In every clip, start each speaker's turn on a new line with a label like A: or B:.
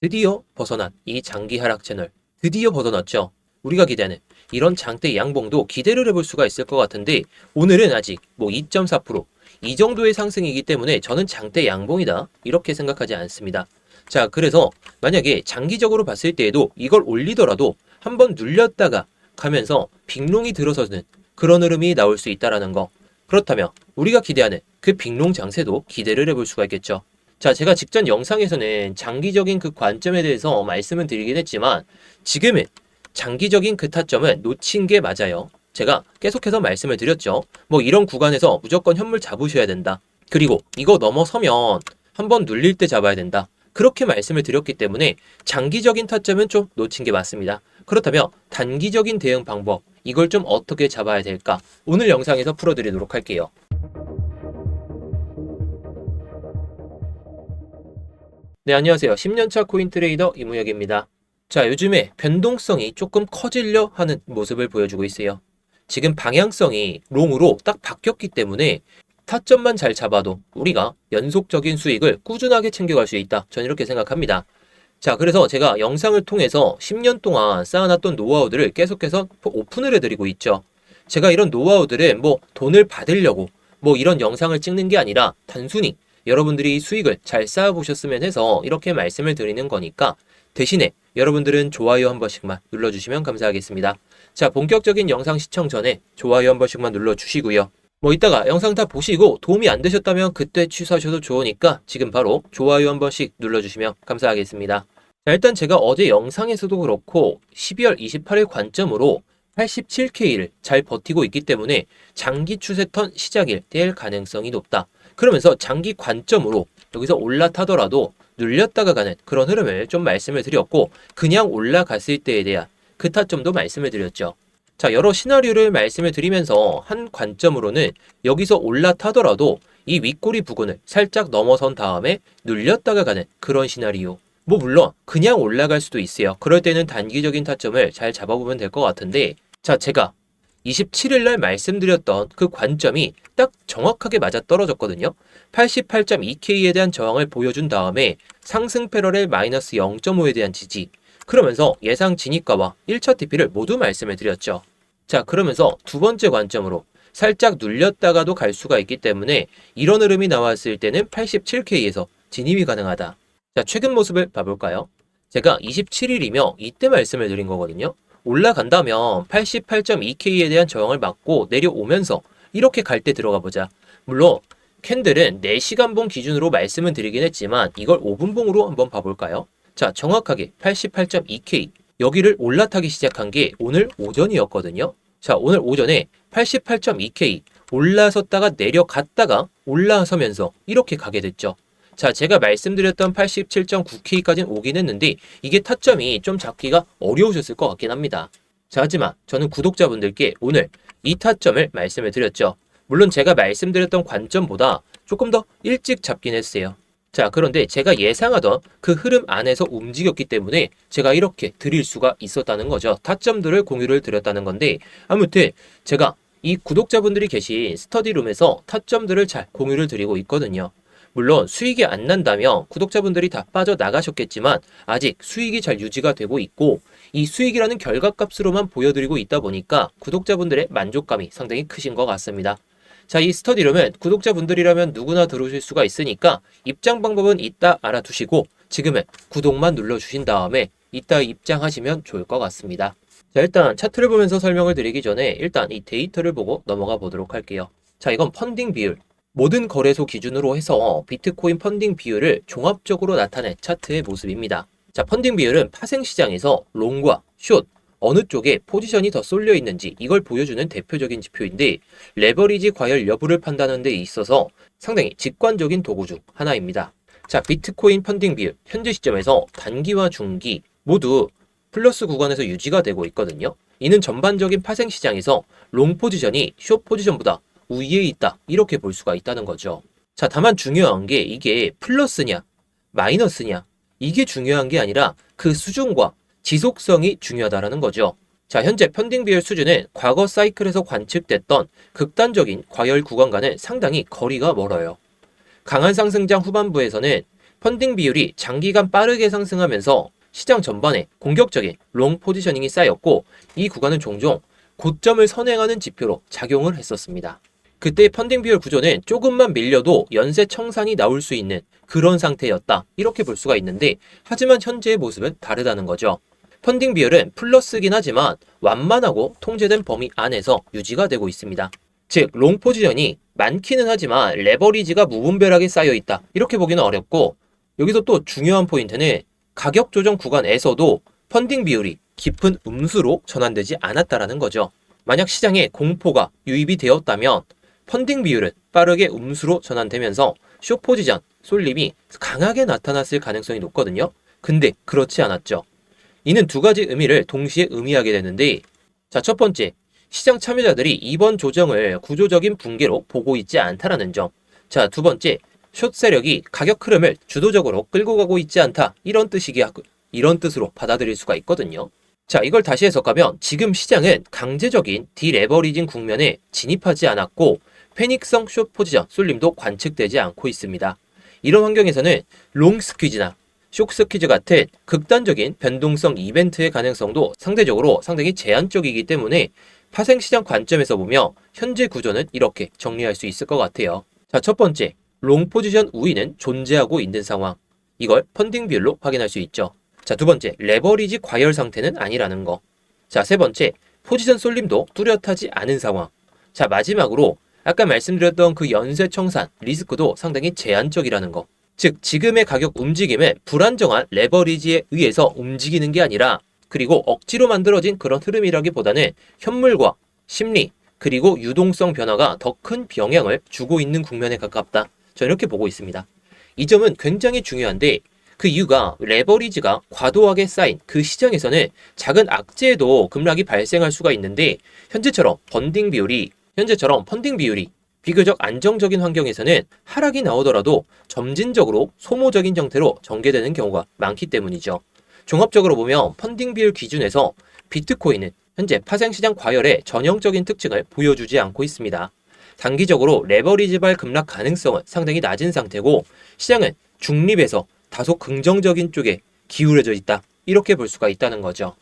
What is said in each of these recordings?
A: 드디어 벗어난 이 장기 하락 채널. 드디어 벗어났죠. 우리가 기대하는 이런 장대 양봉도 기대를 해볼 수가 있을 것 같은데 오늘은 아직 2.4%이 정도의 상승이기 때문에 저는 장대 양봉이다 이렇게 생각하지 않습니다. 자, 그래서 만약에 장기적으로 봤을 때에도 이걸 올리더라도 한번 눌렸다가 가면서 빅롱이 들어서는 그런 흐름이 나올 수 있다라는 거. 그렇다면 우리가 기대하는 그 빅롱 장세도 기대를 해볼 수가 있겠죠. 자, 제가 직전 영상에서는 장기적인 그 관점에 대해서 말씀을 드리긴 했지만 지금은 장기적인 그 타점은 놓친 게 맞아요. 제가 계속해서 말씀을 드렸죠. 이런 구간에서 무조건 현물 잡으셔야 된다. 그리고 이거 넘어서면 한번 눌릴 때 잡아야 된다. 그렇게 말씀을 드렸기 때문에 장기적인 타점은 좀 놓친 게 맞습니다. 그렇다면 단기적인 대응 방법, 이걸 좀 어떻게 잡아야 될까? 오늘 영상에서 풀어드리도록 할게요. 네, 안녕하세요. 10년차 코인 트레이더 이무혁입니다. 자, 요즘에 변동성이 조금 커지려 하는 모습을 보여주고 있어요. 지금 방향성이 롱으로 딱 바뀌었기 때문에 타점만 잘 잡아도 우리가 연속적인 수익을 꾸준하게 챙겨갈 수 있다. 저는 이렇게 생각합니다. 자, 그래서 제가 영상을 통해서 10년 동안 쌓아놨던 노하우들을 계속해서 오픈을 해드리고 있죠. 제가 이런 노하우들은 돈을 받으려고 이런 영상을 찍는 게 아니라 단순히 여러분들이 수익을 잘 쌓아보셨으면 해서 이렇게 말씀을 드리는 거니까 대신에 여러분들은 좋아요 한 번씩만 눌러주시면 감사하겠습니다. 자, 본격적인 영상 시청 전에 좋아요 한 번씩만 눌러주시고요. 이따가 영상 다 보시고 도움이 안 되셨다면 그때 취소하셔도 좋으니까 지금 바로 좋아요 한 번씩 눌러주시면 감사하겠습니다. 자, 일단 제가 어제 영상에서도 그렇고 12월 28일 관점으로 87K를 잘 버티고 있기 때문에 장기 추세턴 시작일 될 가능성이 높다. 그러면서 장기 관점으로 여기서 올라타더라도 눌렸다가 가는 그런 흐름을 좀 말씀을 드렸고 그냥 올라갔을 때에 대한 그 타점도 말씀을 드렸죠. 자, 여러 시나리오를 말씀을 드리면서 한 관점으로는 여기서 올라타더라도 이 윗꼬리 부근을 살짝 넘어선 다음에 눌렸다가 가는 그런 시나리오. 물론 그냥 올라갈 수도 있어요. 그럴 때는 단기적인 타점을 잘 잡아보면 될 것 같은데 자, 제가 27일 날 말씀드렸던 그 관점이 딱 정확하게 맞아 떨어졌거든요. 88.2K에 대한 저항을 보여준 다음에 상승 패러렐 마이너스 0.5에 대한 지지. 그러면서 예상 진입가와 1차 TP를 모두 말씀을 드렸죠. 자, 그러면서 두 번째 관점으로 살짝 눌렸다가도 갈 수가 있기 때문에 이런 흐름이 나왔을 때는 87K에서 진입이 가능하다. 자, 최근 모습을 봐볼까요? 제가 27일이며 이때 말씀을 드린 거거든요. 올라간다면 88.2K에 대한 저항을 막고 내려오면서 이렇게 갈 때 들어가 보자. 물론 캔들은 4시간봉 기준으로 말씀은 드리긴 했지만 이걸 5분봉으로 한번 봐볼까요? 자, 정확하게 88.2K 여기를 올라타기 시작한 게 오늘 오전이었거든요. 자, 오늘 오전에 88.2K 올라섰다가 내려갔다가 올라서면서 이렇게 가게 됐죠. 자, 제가 말씀드렸던 87.9K까지는 오긴 했는데 이게 타점이 좀 잡기가 어려우셨을 것 같긴 합니다. 자, 하지만 저는 구독자분들께 오늘 이 타점을 말씀을 드렸죠. 물론 제가 말씀드렸던 관점보다 조금 더 일찍 잡긴 했어요. 자, 그런데 제가 예상하던 그 흐름 안에서 움직였기 때문에 제가 이렇게 드릴 수가 있었다는 거죠. 타점들을 공유를 드렸다는 건데 아무튼 제가 이 구독자분들이 계신 스터디룸에서 타점들을 잘 공유를 드리고 있거든요. 물론 수익이 안 난다면 구독자분들이 다 빠져나가셨겠지만 아직 수익이 잘 유지가 되고 있고 이 수익이라는 결과값으로만 보여드리고 있다 보니까 구독자분들의 만족감이 상당히 크신 것 같습니다. 자, 이 스터디룸은 구독자분들이라면 누구나 들어오실 수가 있으니까 입장 방법은 이따 알아두시고 지금은 구독만 눌러주신 다음에 이따 입장하시면 좋을 것 같습니다. 자, 일단 차트를 보면서 설명을 드리기 전에 일단 이 데이터를 보고 넘어가 보도록 할게요. 자, 이건 펀딩 비율. 모든 거래소 기준으로 해서 비트코인 펀딩 비율을 종합적으로 나타낸 차트의 모습입니다. 자, 펀딩 비율은 파생시장에서 롱과 숏, 어느 쪽에 포지션이 더 쏠려 있는지 이걸 보여주는 대표적인 지표인데 레버리지 과열 여부를 판단하는 데 있어서 상당히 직관적인 도구 중 하나입니다. 자, 비트코인 펀딩 비율 현재 시점에서 단기와 중기 모두 플러스 구간에서 유지가 되고 있거든요. 이는 전반적인 파생시장에서 롱 포지션이 숏 포지션보다 우위에 있다 이렇게 볼 수가 있다는 거죠. 자, 다만 중요한 게 이게 플러스냐 마이너스냐 이게 중요한 게 아니라 그 수준과 지속성이 중요하다는 거죠. 자, 현재 펀딩 비율 수준은 과거 사이클에서 관측됐던 극단적인 과열 구간과는 상당히 거리가 멀어요. 강한 상승장 후반부에서는 펀딩 비율이 장기간 빠르게 상승하면서 시장 전반에 공격적인 롱 포지셔닝이 쌓였고 이 구간은 종종 고점을 선행하는 지표로 작용을 했었습니다. 그때 펀딩 비율 구조는 조금만 밀려도 연쇄 청산이 나올 수 있는 그런 상태였다 이렇게 볼 수가 있는데 하지만 현재의 모습은 다르다는 거죠. 펀딩 비율은 플러스긴 하지만 완만하고 통제된 범위 안에서 유지가 되고 있습니다. 즉, 롱 포지션이 많기는 하지만 레버리지가 무분별하게 쌓여 있다 이렇게 보기는 어렵고 여기서 또 중요한 포인트는 가격 조정 구간에서도 펀딩 비율이 깊은 음수로 전환되지 않았다라는 거죠. 만약 시장에 공포가 유입이 되었다면 펀딩 비율은 빠르게 음수로 전환되면서 숏 포지션, 쏠림이 강하게 나타났을 가능성이 높거든요. 근데 그렇지 않았죠. 이는 두 가지 의미를 동시에 의미하게 되는데 자, 첫 번째, 시장 참여자들이 이번 조정을 구조적인 붕괴로 보고 있지 않다라는 점. 자, 두 번째, 숏 세력이 가격 흐름을 주도적으로 끌고 가고 있지 않다 이런 뜻으로 받아들일 수가 있거든요. 자, 이걸 다시 해석하면 지금 시장은 강제적인 디레버리징 국면에 진입하지 않았고 패닉성 숏 포지션 쏠림도 관측되지 않고 있습니다. 이런 환경에서는 롱 스퀴즈나 쇼크 스퀴즈 같은 극단적인 변동성 이벤트의 가능성도 상대적으로 상당히 제한적이기 때문에 파생시장 관점에서 보며 현재 구조는 이렇게 정리할 수 있을 것 같아요. 자, 첫 번째, 롱 포지션 우위는 존재하고 있는 상황. 이걸 펀딩 비율로 확인할 수 있죠. 자, 두 번째, 레버리지 과열 상태는 아니라는 거. 자, 세 번째, 포지션 쏠림도 뚜렷하지 않은 상황. 자, 마지막으로 아까 말씀드렸던 그 연쇄 청산 리스크도 상당히 제한적이라는 거. 즉, 지금의 가격 움직임은 불안정한 레버리지에 의해서 움직이는 게 아니라 그리고 억지로 만들어진 그런 흐름이라기보다는 현물과 심리 그리고 유동성 변화가 더 큰 영향을 주고 있는 국면에 가깝다. 저는 이렇게 보고 있습니다. 이 점은 굉장히 중요한데 그 이유가 레버리지가 과도하게 쌓인 그 시장에서는 작은 악재에도 급락이 발생할 수가 있는데 현재처럼 펀딩 비율이 비교적 안정적인 환경에서는 하락이 나오더라도 점진적으로 소모적인 형태로 전개되는 경우가 많기 때문이죠. 종합적으로 보면 펀딩 비율 기준에서 비트코인은 현재 파생시장 과열의 전형적인 특징을 보여주지 않고 있습니다. 단기적으로 레버리지발 급락 가능성은 상당히 낮은 상태고 시장은 중립에서 다소 긍정적인 쪽에 기울어져 있다. 이렇게 볼 수가 있다는 거죠.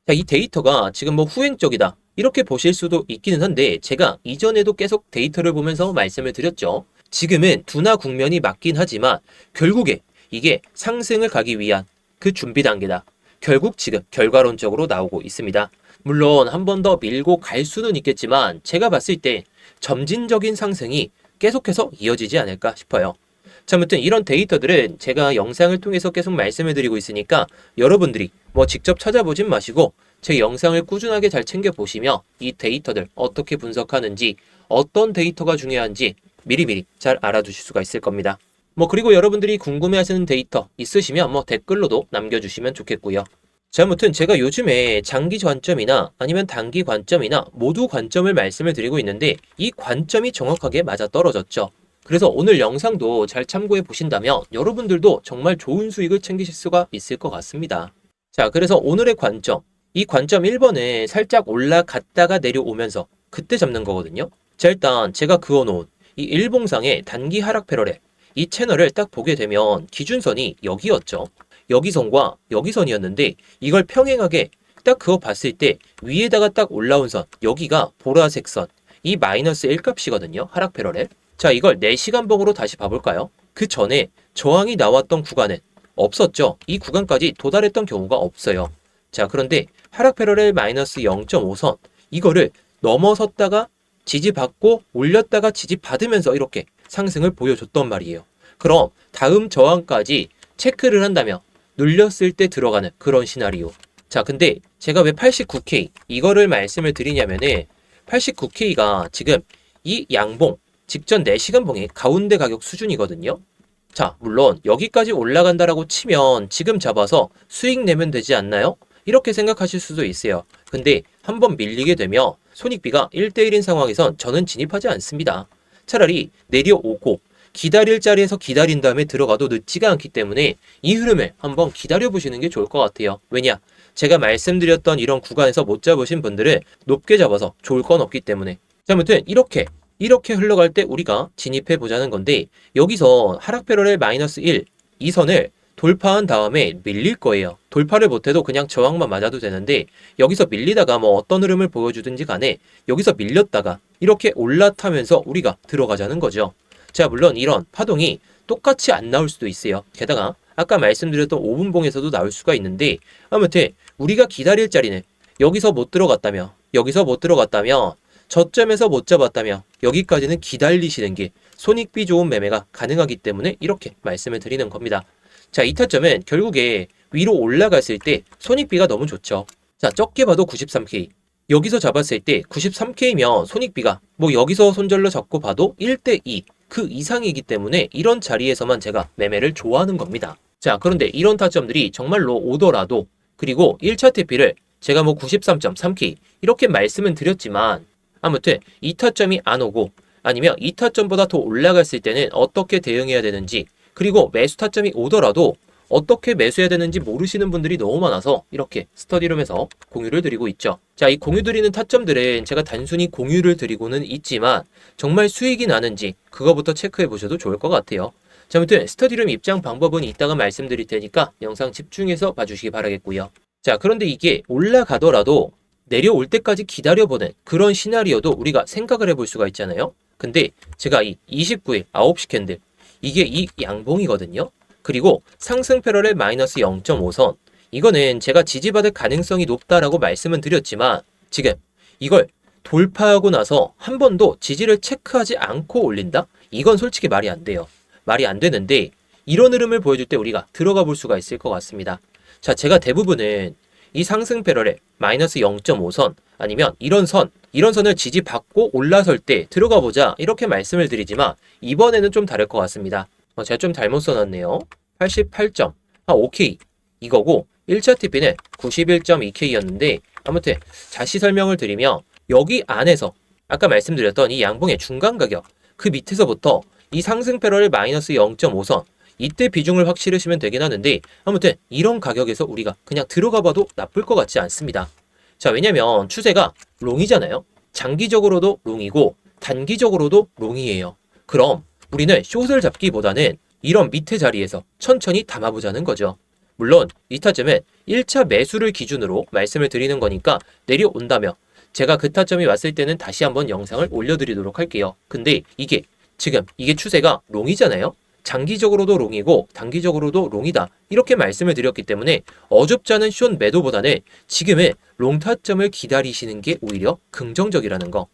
A: 자, 이 데이터가 지금 후행적이다. 이렇게 보실 수도 있기는 한데 제가 이전에도 계속 데이터를 보면서 말씀을 드렸죠. 지금은 둔화 국면이 맞긴 하지만 결국에 이게 상승을 가기 위한 그 준비 단계다. 결국 지금 결과론적으로 나오고 있습니다. 물론 한 번 더 밀고 갈 수는 있겠지만 제가 봤을 때 점진적인 상승이 계속해서 이어지지 않을까 싶어요. 자, 아무튼 이런 데이터들은 제가 영상을 통해서 계속 말씀을 드리고 있으니까 여러분들이 직접 찾아보진 마시고 제 영상을 꾸준하게 잘 챙겨보시며 이 데이터들 어떻게 분석하는지 어떤 데이터가 중요한지 미리미리 잘 알아두실 수가 있을 겁니다. 그리고 여러분들이 궁금해하시는 데이터 있으시면 댓글로도 남겨주시면 좋겠고요. 자, 아무튼 제가 요즘에 장기 관점이나 아니면 단기 관점이나 모두 관점을 말씀을 드리고 있는데 이 관점이 정확하게 맞아떨어졌죠. 그래서 오늘 영상도 잘 참고해 보신다면 여러분들도 정말 좋은 수익을 챙기실 수가 있을 것 같습니다. 자, 그래서 오늘의 관점, 이 관점 1번에 살짝 올라갔다가 내려오면서 그때 잡는 거거든요. 자, 일단 제가 그어놓은 이 일봉상의 단기 하락 패러렐 이 채널을 딱 보게 되면 기준선이 여기였죠. 여기선과 여기선이었는데 이걸 평행하게 딱 그어 봤을 때 위에다가 딱 올라온 선, 여기가 보라색 선, 이 마이너스 1값이거든요. 하락 패러렐. 자, 이걸 4시간봉으로 다시 봐볼까요? 그 전에 저항이 나왔던 구간은 없었죠. 이 구간까지 도달했던 경우가 없어요. 자, 그런데 하락 패러렐 마이너스 0.5선 이거를 넘어섰다가 지지받고 올렸다가 지지받으면서 이렇게 상승을 보여줬단 말이에요. 그럼 다음 저항까지 체크를 한다면 눌렸을 때 들어가는 그런 시나리오. 자, 근데 제가 왜 89K 이거를 말씀을 드리냐면은 89K가 지금 이 양봉 직전 4시간 봉의 가운데 가격 수준이거든요. 자, 물론 여기까지 올라간다라고 치면 지금 잡아서 수익 내면 되지 않나요? 이렇게 생각하실 수도 있어요. 근데 한번 밀리게 되면 손익비가 1대1인 상황에선 저는 진입하지 않습니다. 차라리 내려오고 기다릴 자리에서 기다린 다음에 들어가도 늦지가 않기 때문에 이 흐름을 한번 기다려보시는 게 좋을 것 같아요. 왜냐? 제가 말씀드렸던 이런 구간에서 못 잡으신 분들은 높게 잡아서 좋을 건 없기 때문에. 자, 아무튼 이렇게 흘러갈 때 우리가 진입해 보자는 건데 여기서 하락 패러렐 마이너스 1 이 선을 돌파한 다음에 밀릴 거예요. 돌파를 못해도 그냥 저항만 맞아도 되는데 여기서 밀리다가 뭐 어떤 흐름을 보여주든지 간에 여기서 밀렸다가 이렇게 올라타면서 우리가 들어가자는 거죠. 자, 물론 이런 파동이 똑같이 안 나올 수도 있어요. 게다가 아까 말씀드렸던 5분봉에서도 나올 수가 있는데 아무튼 우리가 기다릴 자리는 여기서 못 들어갔다며 여기서 못 들어갔다며 저점에서 못 잡았다며 여기까지는 기다리시는 게 손익비 좋은 매매가 가능하기 때문에 이렇게 말씀을 드리는 겁니다. 자, 이 타점은 결국에 위로 올라갔을 때 손익비가 너무 좋죠. 자, 적게 봐도 93K. 여기서 잡았을 때 93K면 손익비가 뭐 여기서 손절로 잡고 봐도 1대2 그 이상이기 때문에 이런 자리에서만 제가 매매를 좋아하는 겁니다. 자, 그런데 이런 타점들이 정말로 오더라도 그리고 1차 TP를 제가 뭐 93.3K 이렇게 말씀은 드렸지만 아무튼 이 타점이 안 오고 아니면 이 타점보다 더 올라갔을 때는 어떻게 대응해야 되는지 그리고 매수 타점이 오더라도 어떻게 매수해야 되는지 모르시는 분들이 너무 많아서 이렇게 스터디룸에서 공유를 드리고 있죠. 자, 이 공유 드리는 타점들은 제가 단순히 공유를 드리고는 있지만 정말 수익이 나는지 그거부터 체크해 보셔도 좋을 것 같아요. 자, 아무튼 스터디룸 입장 방법은 이따가 말씀드릴 테니까 영상 집중해서 봐주시기 바라겠고요. 자, 그런데 이게 올라가더라도 내려올 때까지 기다려보는 그런 시나리오도 우리가 생각을 해볼 수가 있잖아요. 근데 제가 이 29일 9시 캔들 이게 이 양봉이거든요. 그리고 상승 패러렐 마이너스 0.5선 이거는 제가 지지받을 가능성이 높다라고 말씀은 드렸지만 지금 이걸 돌파하고 나서 한 번도 지지를 체크하지 않고 올린다? 이건 솔직히 말이 안 돼요. 말이 안 되는데 이런 흐름을 보여줄 때 우리가 들어가 볼 수가 있을 것 같습니다. 자, 제가 대부분은 이 상승 패러렐 마이너스 0.5선 아니면 이런 선을 지지받고 올라설 때 들어가 보자 이렇게 말씀을 드리지만 이번에는 좀 다를 것 같습니다. 제가 좀 잘못 써놨네요. 88.5K 이거고 1차 TP는 91.2K였는데 아무튼 다시 설명을 드리면 여기 안에서 아까 말씀드렸던 이 양봉의 중간 가격 그 밑에서부터 이 상승 패러렐 마이너스 0.5선 이때 비중을 확실히시면 되긴 하는데 아무튼 이런 가격에서 우리가 그냥 들어가 봐도 나쁠 것 같지 않습니다. 자, 왜냐면 추세가 롱이잖아요. 장기적으로도 롱이고 단기적으로도 롱이에요. 그럼 우리는 숏을 잡기보다는 이런 밑에 자리에서 천천히 담아보자는 거죠. 물론 이 타점은 1차 매수를 기준으로 말씀을 드리는 거니까 내려온다며 제가 그 타점이 왔을 때는 다시 한번 영상을 올려드리도록 할게요. 근데 이게 지금 이게 추세가 롱이잖아요. 장기적으로도 롱이고 단기적으로도 롱이다 이렇게 말씀을 드렸기 때문에 어줍지 않은 숏 매도보다는 지금의 롱 타점을 기다리시는 게 오히려 긍정적이라는 거.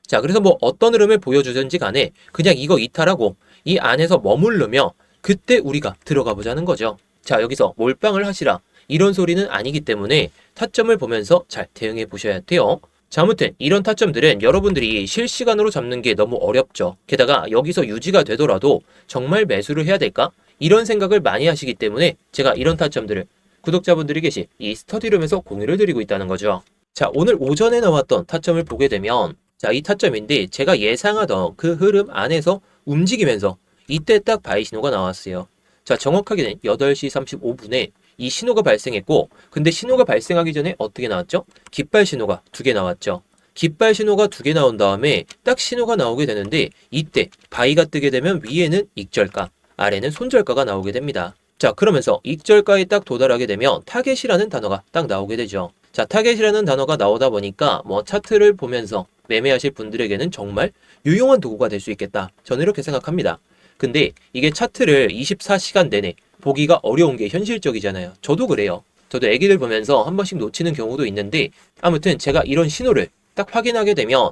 A: 자, 그래서 뭐 어떤 흐름을 보여주든지 간에 그냥 이거 이탈하고 이 안에서 머무르며 그때 우리가 들어가 보자는 거죠. 자, 여기서 몰빵을 하시라 이런 소리는 아니기 때문에 타점을 보면서 잘 대응해 보셔야 돼요. 자, 아무튼 이런 타점들은 여러분들이 실시간으로 잡는 게 너무 어렵죠. 게다가 여기서 유지가 되더라도 정말 매수를 해야 될까? 이런 생각을 많이 하시기 때문에 제가 이런 타점들을 구독자분들이 계신 이 스터디룸에서 공유를 드리고 있다는 거죠. 자, 오늘 오전에 나왔던 타점을 보게 되면 자, 이 타점인데 제가 예상하던 그 흐름 안에서 움직이면서 이때 딱 바이 신호가 나왔어요. 자, 정확하게는 8시 35분에 이 신호가 발생했고 근데 신호가 발생하기 전에 어떻게 나왔죠? 깃발 신호가 2개 나왔죠. 깃발 신호가 2개 나온 다음에 딱 신호가 나오게 되는데 이때 바이가 뜨게 되면 위에는 익절가, 아래는 손절가가 나오게 됩니다. 자, 그러면서 익절가에 딱 도달하게 되면 타겟이라는 단어가 딱 나오게 되죠. 자, 타겟이라는 단어가 나오다 보니까 뭐 차트를 보면서 매매하실 분들에게는 정말 유용한 도구가 될 수 있겠다. 저는 이렇게 생각합니다. 근데 이게 차트를 24시간 내내 보기가 어려운 게 현실적이잖아요. 저도 그래요. 저도 애기들 보면서 한 번씩 놓치는 경우도 있는데 아무튼 제가 이런 신호를 딱 확인하게 되면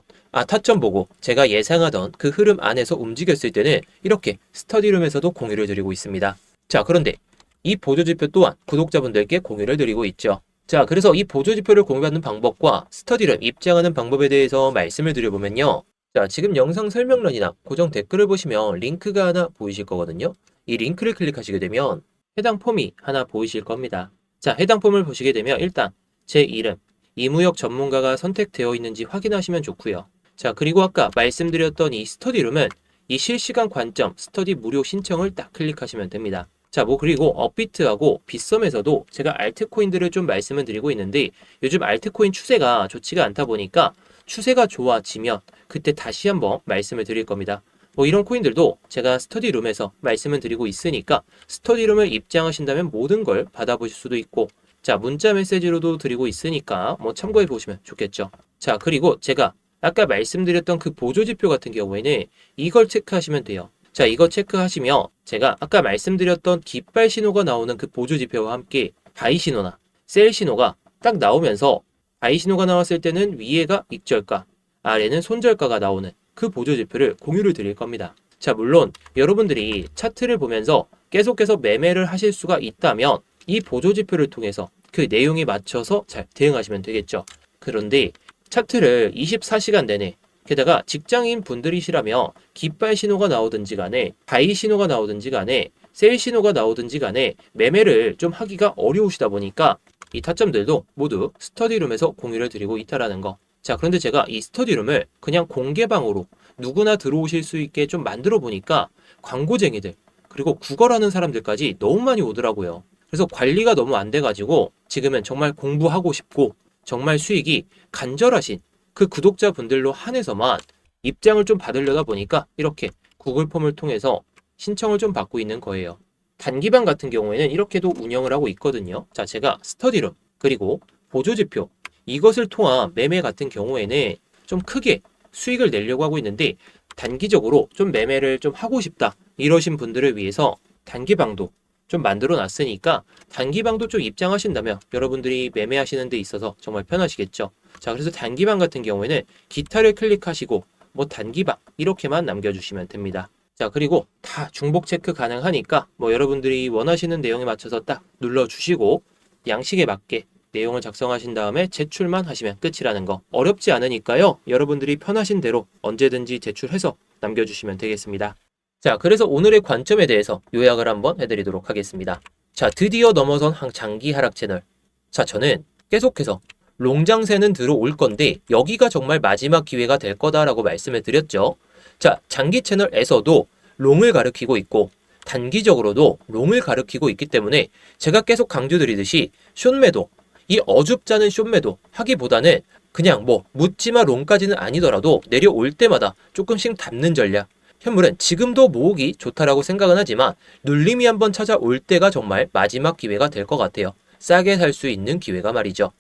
A: 타점 보고 제가 예상하던 그 흐름 안에서 움직였을 때는 이렇게 스터디룸에서도 공유를 드리고 있습니다. 자, 그런데 이 보조지표 또한 구독자분들께 공유를 드리고 있죠. 자, 그래서 이 보조지표를 공유받는 방법과 스터디룸 입장하는 방법에 대해서 말씀을 드려보면요. 자, 지금 영상 설명란이나 고정 댓글을 보시면 링크가 하나 보이실 거거든요. 이 링크를 클릭하시게 되면 해당 폼이 하나 보이실 겁니다. 자, 해당 폼을 보시게 되면 일단 제 이름, 이무역 전문가가 선택되어 있는지 확인하시면 좋고요. 자, 그리고 아까 말씀드렸던 이 스터디룸은 이 실시간 관점 스터디 무료 신청을 딱 클릭하시면 됩니다. 자, 뭐 그리고 업비트하고 빗썸에서도 제가 알트코인들을 좀 말씀을 드리고 있는데 요즘 알트코인 추세가 좋지가 않다 보니까 추세가 좋아지면 그때 다시 한번 말씀을 드릴 겁니다. 뭐 이런 코인들도 제가 스터디룸에서 말씀을 드리고 있으니까 스터디룸을 입장하신다면 모든 걸 받아보실 수도 있고, 자, 문자 메시지로도 드리고 있으니까 뭐 참고해 보시면 좋겠죠. 자, 그리고 제가 아까 말씀드렸던 그 보조지표 같은 경우에는 이걸 체크하시면 돼요. 자, 이거 체크하시면 제가 아까 말씀드렸던 깃발 신호가 나오는 그 보조지표와 함께 바이 신호나 셀 신호가 딱 나오면서, 바이 신호가 나왔을 때는 위에가 익절가, 아래는 손절가가 나오는 그 보조지표를 공유를 드릴 겁니다. 자, 물론 여러분들이 차트를 보면서 계속해서 매매를 하실 수가 있다면 이 보조지표를 통해서 그 내용에 맞춰서 잘 대응하시면 되겠죠. 그런데 차트를 24시간 내내, 게다가 직장인 분들이시라면 깃발 신호가 나오든지 간에 바이 신호가 나오든지 간에 셀 신호가 나오든지 간에 매매를 좀 하기가 어려우시다 보니까 이 타점들도 모두 스터디룸에서 공유를 드리고 있다라는 거. 자, 그런데 제가 이 스터디룸을 그냥 공개방으로 누구나 들어오실 수 있게 좀 만들어 보니까 광고쟁이들, 그리고 구걸하는 사람들까지 너무 많이 오더라고요. 그래서 관리가 너무 안 돼가지고 지금은 정말 공부하고 싶고 정말 수익이 간절하신 그 구독자분들로 한해서만 입장을 좀 받으려다 보니까 이렇게 구글 폼을 통해서 신청을 좀 받고 있는 거예요. 단기방 같은 경우에는 이렇게도 운영을 하고 있거든요. 자, 제가 스터디룸 그리고 보조지표 이것을 통한 매매 같은 경우에는 좀 크게 수익을 내려고 하고 있는데, 단기적으로 좀 매매를 좀 하고 싶다 이러신 분들을 위해서 단기방도 좀 만들어 놨으니까 단기방도 좀 입장하신다면 여러분들이 매매하시는 데 있어서 정말 편하시겠죠. 자, 그래서 단기방 같은 경우에는 기타를 클릭하시고 뭐 단기방 이렇게만 남겨주시면 됩니다. 자, 그리고 다 중복 체크 가능하니까 뭐 여러분들이 원하시는 내용에 맞춰서 딱 눌러주시고 양식에 맞게 내용을 작성하신 다음에 제출만 하시면 끝이라는 거. 어렵지 않으니까요. 여러분들이 편하신 대로 언제든지 제출해서 남겨주시면 되겠습니다. 자, 그래서 오늘의 관점에 대해서 요약을 한번 해드리도록 하겠습니다. 자, 드디어 넘어선 장기 하락 채널. 자, 저는 계속해서 롱장세는 들어올 건데 여기가 정말 마지막 기회가 될 거다라고 말씀을 드렸죠. 자, 장기 채널에서도 롱을 가리키고 있고 단기적으로도 롱을 가리키고 있기 때문에 제가 계속 강조드리듯이 숏매도, 이 어줍잖은 숏매도 하기보다는 그냥 뭐 묻지마 롱까지는 아니더라도 내려올 때마다 조금씩 담는 전략. 현물은 지금도 모으기 좋다라고 생각은 하지만 눌림이 한번 찾아올 때가 정말 마지막 기회가 될 것 같아요. 싸게 살 수 있는 기회가 말이죠.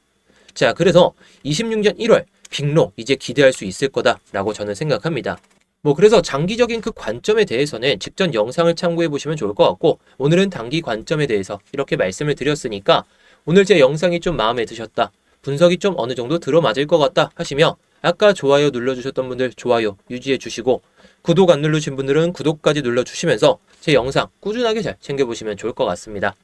A: 자, 그래서 26년 1월 빅롱 이제 기대할 수 있을 거다라고 저는 생각합니다. 뭐 그래서 장기적인 그 관점에 대해서는 직전 영상을 참고해 보시면 좋을 것 같고, 오늘은 단기 관점에 대해서 이렇게 말씀을 드렸으니까 오늘 제 영상이 좀 마음에 드셨다, 분석이 좀 어느 정도 들어맞을 것 같다 하시면 아까 좋아요 눌러주셨던 분들 좋아요 유지해 주시고, 구독 안 누르신 분들은 구독까지 눌러주시면서 제 영상 꾸준하게 잘 챙겨보시면 좋을 것 같습니다.